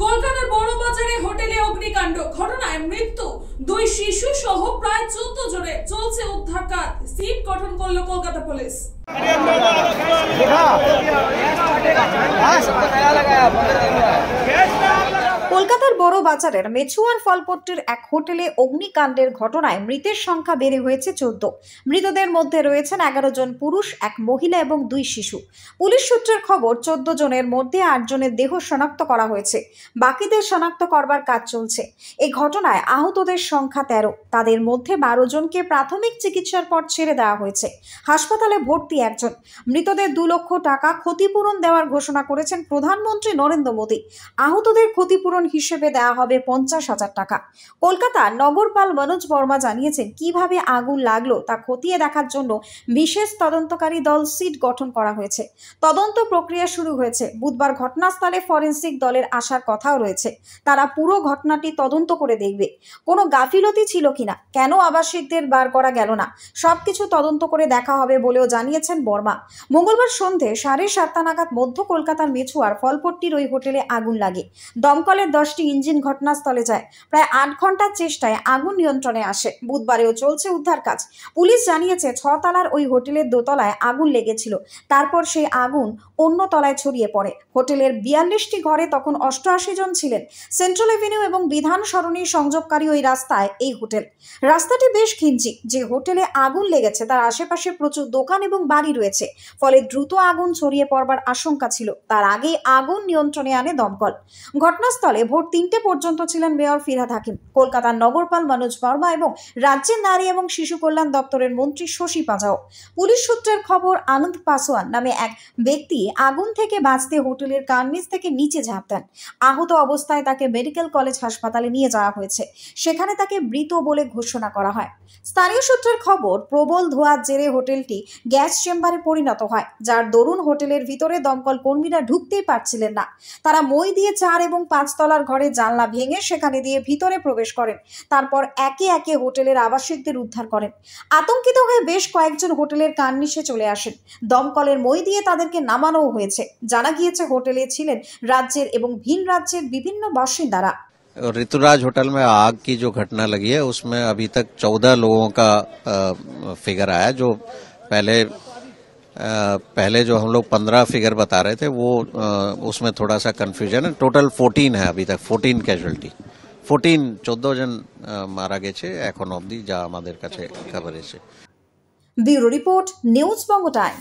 কলকাতার বড় বাজারে হোটেলে অগ্নিকাণ্ড, ঘটনায় মৃত্যু 2 শিশু সহ প্রায় 14 জনের। চলছে উদ্ধার কাজ। সিট গঠন করল কলকাতা পুলিশ। কলকাতার বড় বাজারের মেছুয়ার ফলপট্টির এক হোটেলে অগ্নিকাণ্ডের ঘটনায় মৃতের সংখ্যা বেড়ে হয়েছে 14। মৃতদের মধ্যে রয়েছেন 11 জন পুরুষ, এক মহিলা এবং 2 শিশু। পুলিশ সূত্রের খবর, 14 জনের মধ্যে 8 জনের দেহ শনাক্ত করা হয়েছে, বাকিদের শনাক্ত করবার কাজ চলছে। এই ঘটনায় আহতদের সংখ্যা 13। তাদের মধ্যে 12 জনকে প্রাথমিক চিকিৎসার পর ছেড়ে দেওয়া হয়েছে। হাসপাতালে ভর্তি একজন। মৃতদের 2 লক্ষ টাকা ক্ষতিপূরণ দেওয়ার ঘোষণা করেছেন প্রধানমন্ত্রী নরেন্দ্র মোদী। আহতদের ক্ষতিপূরণ হিসেবে দেওয়া হবে 50,000 টাকা। কলকাতা নগরপাল মনোজ বর্মা জানিয়েছেন, কিভাবে আগুন লাগলো তা খতিয়ে দেখার জন্য বিশেষ তদন্তকারী দল সিট গঠন করা হয়েছে। তদন্ত প্রক্রিয়া শুরু হয়েছে। বুধবার ঘটনাস্থলে ফরেনসিক দলের আসার কথাও রয়েছে। তারা পুরো ঘটনাটি তদন্ত করে দেখবে, কোনো গাফিলতি ছিল কিনা, কেন আবাসিকদের বার করা গেল না, সবকিছু তদন্ত করে দেখা হবে বলেও জানিয়েছেন বর্মা। মঙ্গলবার সন্ধে 7:30 নাগাদ মধ্য কলকাতার মেছুয়ার ফলপট্টির ওই হোটেলে আগুন লাগে। দমকলের 10টি ইঞ্জিন ঘটনাস্থলে যায়। প্রায় 8 ঘন্টার চেষ্টায় আগুন নিয়ন্ত্রণে আসে। বুধবারেও চলছে উদ্ধার কাজ। পুলিশ জানিয়েছে, 6 তলার ওই হোটেলের দোতলায় আগুন লেগেছিল। তারপর সেই আগুন অন্য তলায় ছড়িয়ে পড়ে। হোটেলের 42টি ঘরে তখন 88 জন ছিলেন। সেন্ট্রাল এভিনিউ এবং বিধান সরণি সংযোগকারী ওই রাস্তায় এই হোটেল। রাস্তাটি বেশ ঘিঞ্জি। যে হোটেলে আগুন লেগেছে তার আশেপাশে প্রচুর দোকান এবং বাড়ি রয়েছে, ফলে দ্রুত আগুন ছড়িয়ে পড়বার আশঙ্কা ছিল। তার আগেই আগুন নিয়ন্ত্রণে আনে দমকল। ঘটনাস্থলে ভোর 3টে পর্যন্ত ছিলেন মেয়র ফিরহাদ হাকিম, কলকাতার নগরপাল মনোজ বর্মা এবং রাজ্যের নারী এবং শিশু কল্যাণ দপ্তরের মন্ত্রী শশী পাজাও। পুলিশ সূত্রের খবর, আনন্দ পাসওয়ান নামে এক ব্যক্তি আগুন থেকে বাঁচতে হোটেলের কার্নিস থেকে নিচে ঝাঁপ দেন। আহত অবস্থায় তাকে মেডিকেল কলেজ হাসপাতালে নিয়ে যাওয়া হয়েছে। সেখানে তাকে মৃত বলে ঘোষণা করা হয়। স্থানীয় সূত্রের খবর, প্রবল ধোঁয়ার জেরে হোটেলটি গ্যাস চেম্বারে পরিণত হয়, যার দরুন হোটেলের ভিতরে দমকল কর্মীরা ঢুকতেই পারছিলেন না। তারা মই দিয়ে 4 এবং 5 তলার ঘরে জানলা ভেঙে সেখানে দিয়ে ভিতরে প্রবেশ করেন। তারপর একে একে হোটেলের আবাসিকদের উদ্ধার করেন। আতঙ্কিত হয়ে বেশ কয়েকজন হোটেলের কার্নিশে চলে আসেন। দমকলের মই দিয়ে তাদেরকে নামানোও হয়েছে। জানা গিয়েছে, হোটেলে ছিলেন রাজ্যের এবং ভিন রাজ্যের বিভিন্ন बाशिंदारा। ऋतुराज होटल में आग की जो घटना लगी है उसमें अभी तक 14 लोगों का फिगर आया। जो पहले जो हम लोग 15 फिगर बता रहे थे वो उसमें थोड़ा सा कंफ्यूजन है। टोटल 14 है अभी तक, 14 कैजुअलिटी, 14 জন মারা গেছে এখন অবধি যা আমাদের কাছে খবর এসেছে। ব্যুরো রিপোর্ট, নিউজ বঙ্গ টাইম।